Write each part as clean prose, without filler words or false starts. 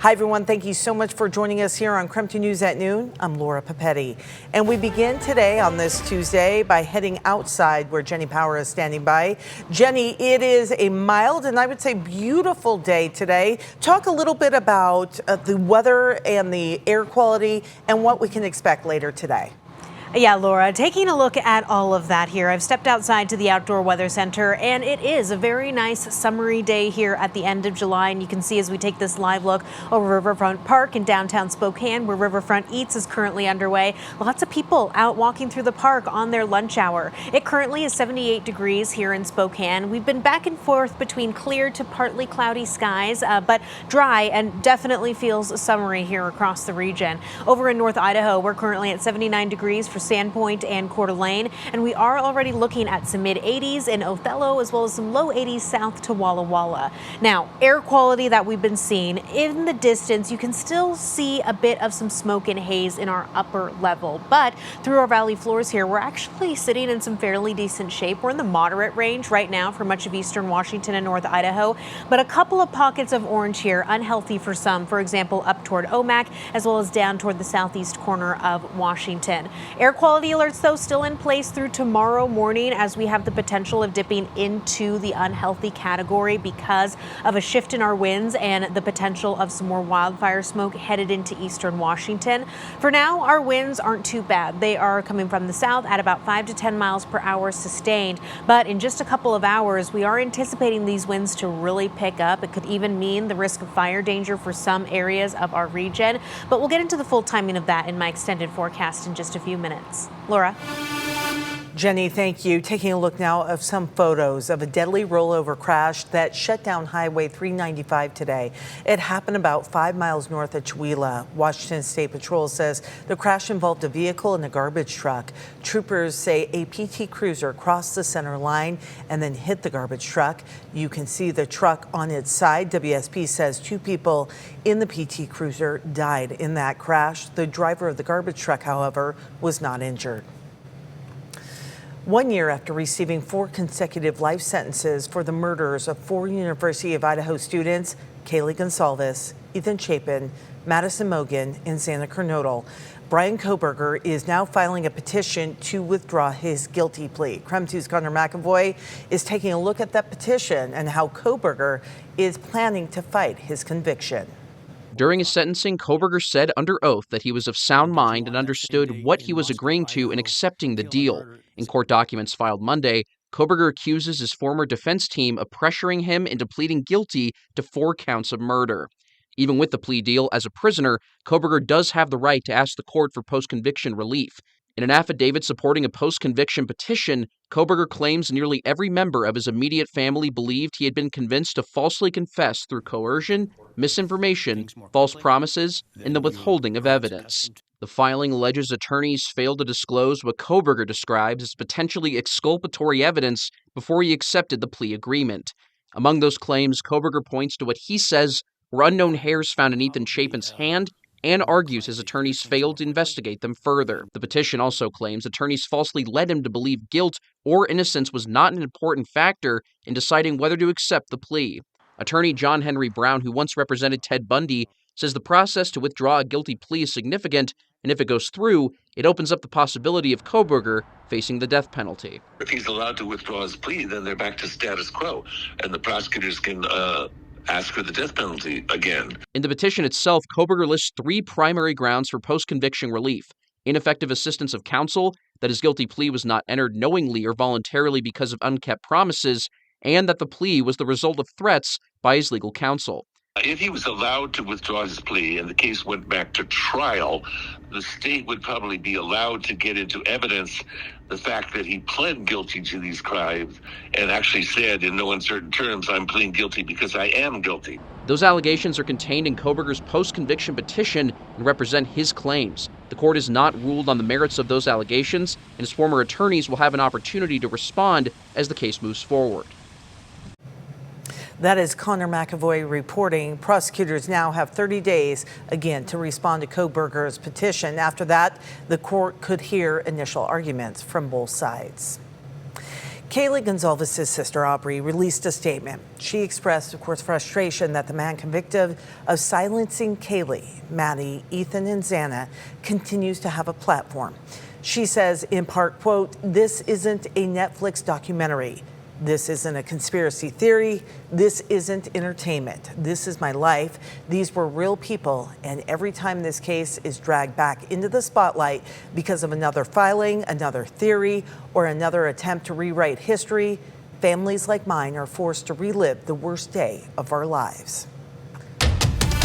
Hi, everyone. Thank you so much for joining us here on KREM 2 News at Noon. I'm Laura Papetti. And we begin today on this Tuesday by heading outside where Jenny Power is standing by. Jenny, it is a mild and I would say beautiful day today. Talk a little bit about the weather and the air quality and what we can expect later today. Yeah, Laura, taking a look at all of that here, I've stepped outside to the Outdoor Weather Center, and it is a very nice summery day here at the end of July. And you can see as we take this live look over Riverfront Park in downtown Spokane, where Riverfront Eats is currently underway. Lots of people out walking through the park on their lunch hour. It currently is 78 degrees here in Spokane. We've been back and forth between clear to partly cloudy skies, but dry and definitely feels summery here across the region. Over in North Idaho, we're currently at 79 degrees for Sandpoint and Coeur d'Alene, and we are already looking at some mid-80s in Othello as well as some low 80s south to Walla Walla. Now, air quality that we've been seeing in the distance, you can still see a bit of some smoke and haze in our upper level, but through our valley floors here, we're actually sitting in some fairly decent shape. We're in the moderate range right now for much of eastern Washington and North Idaho, but a couple of pockets of orange here, unhealthy for some, for example, up toward Omak as well as down toward the southeast corner of Washington. Air quality alerts, though, still in place through tomorrow morning as we have the potential of dipping into the unhealthy category because of a shift in our winds and the potential of some more wildfire smoke headed into eastern Washington. For now, our winds aren't too bad. They are coming from the south at about 5 to 10 miles per hour sustained. But in just a couple of hours, we are anticipating these winds to really pick up. It could even mean the risk of fire danger for some areas of our region. But we'll get into the full timing of that in my extended forecast in just a few minutes. Laura. Jenny, thank you. Taking a look now of some photos of a deadly rollover crash that shut down Highway 395 today. It happened about 5 miles north of Chewelah. Washington State Patrol says the crash involved a vehicle and a garbage truck. Troopers say a PT Cruiser crossed the center line and then hit the garbage truck. You can see the truck on its side. WSP says 2 people in the PT Cruiser died in that crash. The driver of the garbage truck, however, was not injured. 1 year after receiving 4 consecutive life sentences for the murders of 4 University of Idaho students, Kaylee Gonsalves, Ethan Chapin, Madison Mogan, and Xana Kernodle, Brian Kohberger is now filing a petition to withdraw his guilty plea. KREM 2's Connor McAvoy is taking a look at that petition and how Kohberger is planning to fight his conviction. During his sentencing, Kohberger said under oath that he was of sound mind and understood what he was agreeing to in accepting the deal. In court documents filed Monday, Kohberger accuses his former defense team of pressuring him into pleading guilty to 4 counts of murder. Even with the plea deal, as a prisoner, Kohberger does have the right to ask the court for post-conviction relief. In an affidavit supporting a post-conviction petition, Kohberger claims nearly every member of his immediate family believed he had been convinced to falsely confess through coercion, misinformation, false promises, and the withholding of evidence. The filing alleges attorneys failed to disclose what Kohberger describes as potentially exculpatory evidence before he accepted the plea agreement. Among those claims, Kohberger points to what he says were unknown hairs found in Ethan Chapin's hand and argues his attorneys failed to investigate them further. The petition also claims attorneys falsely led him to believe guilt or innocence was not an important factor in deciding whether to accept the plea. Attorney John Henry Brown, who once represented Ted Bundy, says the process to withdraw a guilty plea is significant, and if it goes through, it opens up the possibility of Kohberger facing the death penalty. If he's allowed to withdraw his plea, then they're back to status quo, and the prosecutors can ask for the death penalty again. In the petition itself, Kohberger lists 3 primary grounds for post-conviction relief: ineffective assistance of counsel, that his guilty plea was not entered knowingly or voluntarily because of unkept promises, and that the plea was the result of threats by his legal counsel. If he was allowed to withdraw his plea and the case went back to trial, the state would probably be allowed to get into evidence the fact that he pled guilty to these crimes and actually said in no uncertain terms, I'm pleading guilty because I am guilty. Those allegations are contained in Kohberger's post-conviction petition and represent his claims. The court has not ruled on the merits of those allegations, and his former attorneys will have an opportunity to respond as the case moves forward. That is Connor McAvoy reporting. Prosecutors now have 30 days, again, to respond to Kohberger's petition. After that, the court could hear initial arguments from both sides. Kaylee Gonzalez's sister, Aubrey, released a statement. She expressed, of course, frustration that the man convicted of silencing Kaylee, Maddie, Ethan, and Xana continues to have a platform. She says, in part, quote, "This isn't a Netflix documentary. This isn't a conspiracy theory. This isn't entertainment. This is my life. These were real people. And every time this case is dragged back into the spotlight because of another filing, another theory, or another attempt to rewrite history, families like mine are forced to relive the worst day of our lives."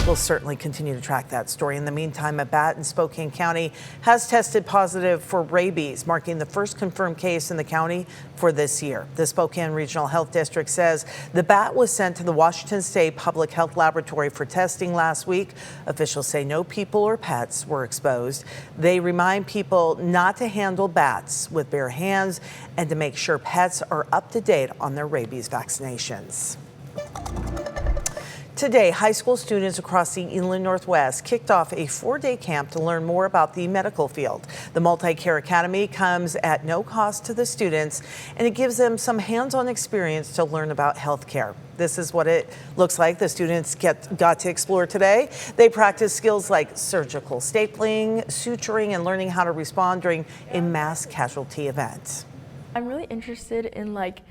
We'll certainly continue to track that story. In the meantime, a bat in Spokane County has tested positive for rabies, marking the first confirmed case in the county for this year. The Spokane Regional Health District says the bat was sent to the Washington State Public Health Laboratory for testing last week. Officials say no people or pets were exposed. They remind people not to handle bats with bare hands and to make sure pets are up to date on their rabies vaccinations. Today, high school students across the Inland Northwest kicked off a 4-day camp to learn more about the medical field. The Multi-Care Academy comes at no cost to the students, and it gives them some hands-on experience to learn about healthcare. This is what it looks like the students got to explore today. They practice skills like surgical stapling, suturing, and learning how to respond during a mass casualty event. I'm really interested in like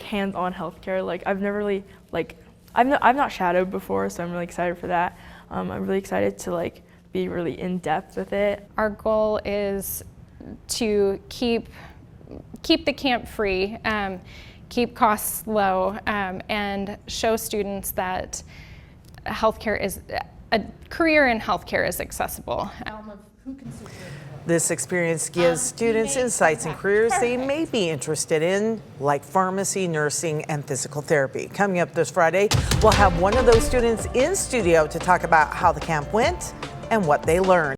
hands-on healthcare. I've never really I've not shadowed before, so I'm really excited for that. I'm really excited to be really in depth with it. Our goal is to keep the camp free, keep costs low, and show students that healthcare is a career in healthcare is accessible. This experience gives students insights in careers they may be interested in, like pharmacy, nursing, and physical therapy. Coming up this Friday, we'll have one of those students in studio to talk about how the camp went and what they learned.